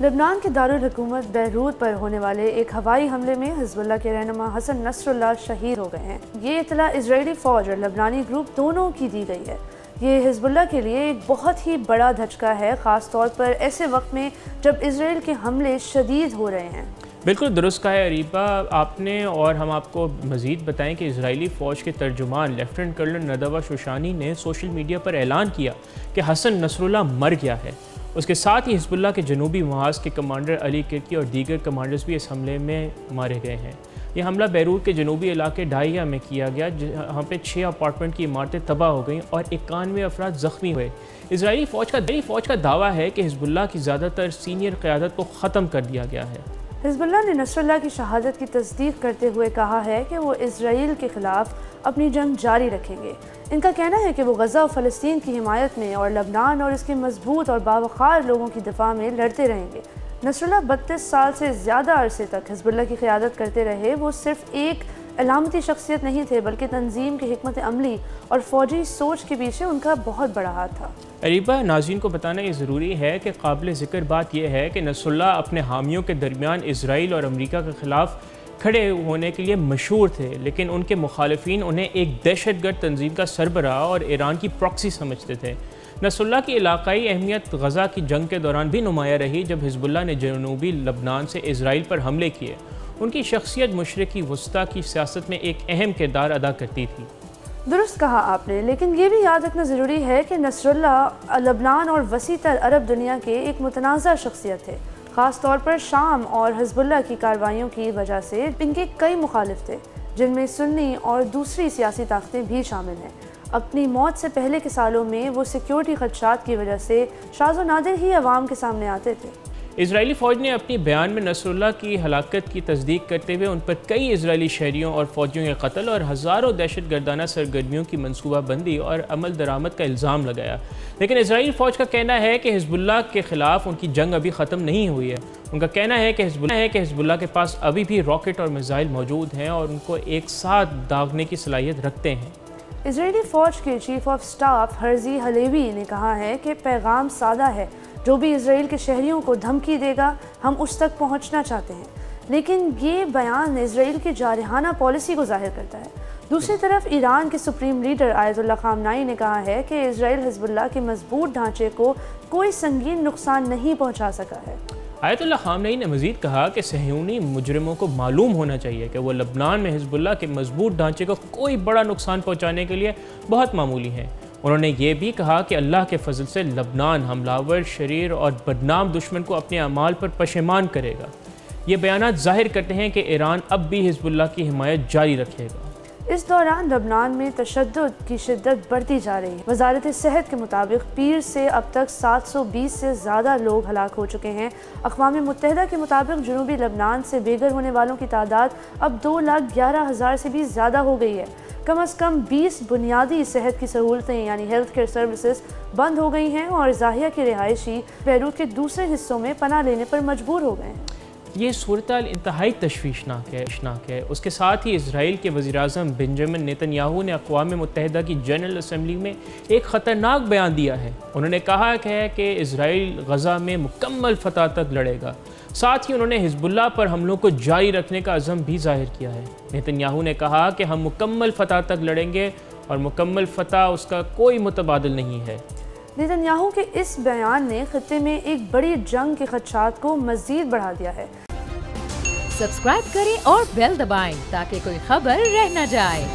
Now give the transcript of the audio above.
لبنان کے دارالحکومت بیروت پر ہونے والے ایک ہوائی حملے میں حزب اللہ کے رہنما حسن نصر اللہ شہید ہو گئے ہیں۔ یہ اطلاع اسرائیلی فوج اور لبنانی گروپ دونوں کی دی گئی ہے۔ یہ حزب اللہ کے لیے ایک بہت ہی بڑا دھچکا ہے، خاص طور پر ایسے وقت میں جب اسرائیل کے حملے شدید ہو رہے ہیں۔ بالکل درست کہا ہے اریبہ آپ نے، اور ہم آپ کو مزید بتائیں کہ اسرائیلی فوج کے ترجمان لیفٹننٹ کرنل ندوہ شوشانی نے سوشل میڈیا پر اعلان کیا کہ حسن نصر اللہ مر گیا ہے۔ اس کے ساتھ ہی حزب اللہ کے جنوبی محاذ کے کمانڈر علی کرکی اور دیگر کمانڈرز بھی اس حملے میں مارے گئے ہیں۔ یہ حملہ بیروت کے جنوبی علاقے ڈائیا میں کیا گیا، جہاں پہ 6 اپارٹمنٹ کی عمارتیں تباہ ہو گئیں اور 91 افراد زخمی ہوئے۔ اسرائیلی فوج کا دعویٰ ہے کہ حزب اللہ کی زیادہ تر سینئر قیادت کو ختم کر دیا گیا ہے۔ حزب اللہ نے نصر اللہ کی شہادت کی تصدیق کرتے ہوئے کہا ہے کہ وہ اسرائیل کے خلاف اپنی جنگ جاری رکھیں گے۔ ان کا کہنا ہے کہ وہ غزہ و فلسطین کی حمایت میں اور لبنان اور اس کے مضبوط اور باوقار لوگوں کی دفاع میں لڑتے رہیں گے۔ نصر اللہ 32 سال سے زیادہ عرصے تک حزب اللہ کی قیادت کرتے رہے۔ وہ صرف ایک علامتی شخصیت نہیں تھے، بلکہ تنظیم کی حکمت عملی اور فوجی سوچ کے پیچھے ان کا بہت بڑا ہاتھ تھا۔ اریبہ ناظرین کو بتانا یہ ضروری ہے کہ قابل ذکر بات یہ ہے کہ نصر اللہ اپنے حامیوں کے درمیان اسرائیل اور امریکہ کے خلاف کھڑے ہونے کے لیے مشہور تھے، لیکن ان کے مخالفین انہیں ایک دہشت گرد تنظیم کا سربراہ اور ایران کی پراکسی سمجھتے تھے۔ نصر اللہ کی علاقائی اہمیت غزہ کی جنگ کے دوران بھی نمایاں رہی، جب حزب اللہ نے جنوبی لبنان سے اسرائیل پر حملے کیے۔ ان کی شخصیت مشرقی وسطی کی سیاست میں ایک اہم کردار ادا کرتی تھی۔ درست کہا آپ نے، لیکن یہ بھی یاد رکھنا ضروری ہے کہ نصر اللہ لبنان اور وسیع تر عرب دنیا کے ایک متنازع شخصیت ہے۔ خاص طور پر شام اور حزب اللہ کی کارروائیوں کی وجہ سے ان کے کئی مخالف تھے، جن میں سنی اور دوسری سیاسی طاقتیں بھی شامل ہیں۔ اپنی موت سے پہلے کے سالوں میں وہ سیکیورٹی خدشات کی وجہ سے شاذ و نادر ہی عوام کے سامنے آتے تھے۔ اسرائیلی فوج نے اپنی بیان میں نصر اللہ کی ہلاکت کی تصدیق کرتے ہوئے ان پر کئی اسرائیلی شہریوں اور فوجیوں کے قتل اور ہزاروں دہشت گردانہ سرگرمیوں کی منصوبہ بندی اور عمل درآمد کا الزام لگایا، لیکن اسرائیلی فوج کا کہنا ہے کہ حزب اللہ کے خلاف ان کی جنگ ابھی ختم نہیں ہوئی ہے۔ ان کا کہنا ہے کہ حزب اللہ کے پاس ابھی بھی راکٹ اور میزائل موجود ہیں اور ان کو ایک ساتھ داغنے کی صلاحیت رکھتے ہیں۔ اسرائیلی فوج کے چیف آف سٹاف ہرزی حلیوی نے کہا ہے کہ پیغام سادہ ہے، جو بھی اسرائیل کے شہریوں کو دھمکی دے گا ہم اس تک پہنچنا چاہتے ہیں، لیکن یہ بیان اسرائیل کی جارحانہ پالیسی کو ظاہر کرتا ہے۔ دوسری طرف ایران کے سپریم لیڈر آیت اللہ خامنائی نے کہا ہے کہ اسرائیل حزب اللہ کے مضبوط ڈھانچے کو کوئی سنگین نقصان نہیں پہنچا سکا ہے۔ آیت اللہ خامنائی نے مزید کہا کہ صہیونی مجرموں کو معلوم ہونا چاہیے کہ وہ لبنان میں حزب اللہ کے مضبوط ڈھانچے کو کوئی بڑا نقصان پہنچانے کے لیے بہت معمولی ہیں۔ انہوں نے یہ بھی کہا کہ اللہ کے فضل سے لبنان حملاور، شریر اور بدنام دشمن کو اپنے اعمال پر پشیمان کرے گا۔ یہ بیانات ظاہر کرتے ہیں کہ ایران اب بھی حزب اللہ کی حمایت جاری رکھے گا۔ اس دوران لبنان میں تشدد کی شدت بڑھتی جا رہی ہے۔ وزارت صحت کے مطابق پیر سے اب تک 720 سے زیادہ لوگ ہلاک ہو چکے ہیں۔ اقوام متحدہ کے مطابق جنوبی لبنان سے بے گھر ہونے والوں کی تعداد اب 2,11,000 سے بھی زیادہ ہو گئی ہے۔ کم از کم 20 بنیادی صحت کی سہولتیں یعنی ہیلتھ کیئر سروسز بند ہو گئی ہیں اور زاہیہ کے رہائشی بیروت کے دوسرے حصوں میں پناہ لینے پر مجبور ہو گئے ہیں۔ یہ صورتحال انتہائی تشویشناک ہے۔ اس کے ساتھ ہی اسرائیل کے وزیر اعظم بنجامن نیتن یاہو نے اقوام متحدہ کی جنرل اسمبلی میں ایک خطرناک بیان دیا ہے۔ انہوں نے کہا کہ اسرائیل غزہ میں مکمل فتح تک لڑے گا۔ ساتھ ہی انہوں نے حزب اللہ پر حملوں کو جاری رکھنے کا عزم بھی ظاہر کیا ہے۔ نیتن یاہو نے کہا کہ ہم مکمل فتح تک لڑیں گے اور مکمل فتح اس کا کوئی متبادل نہیں ہے۔ نیتن یاہو کے اس بیان نے خطے میں ایک بڑی جنگ کے خدشات کو مزید بڑھا دیا ہے۔ سبسکرائب کریں اور بیل دبائیں تاکہ کوئی خبر رہ نہ جائے۔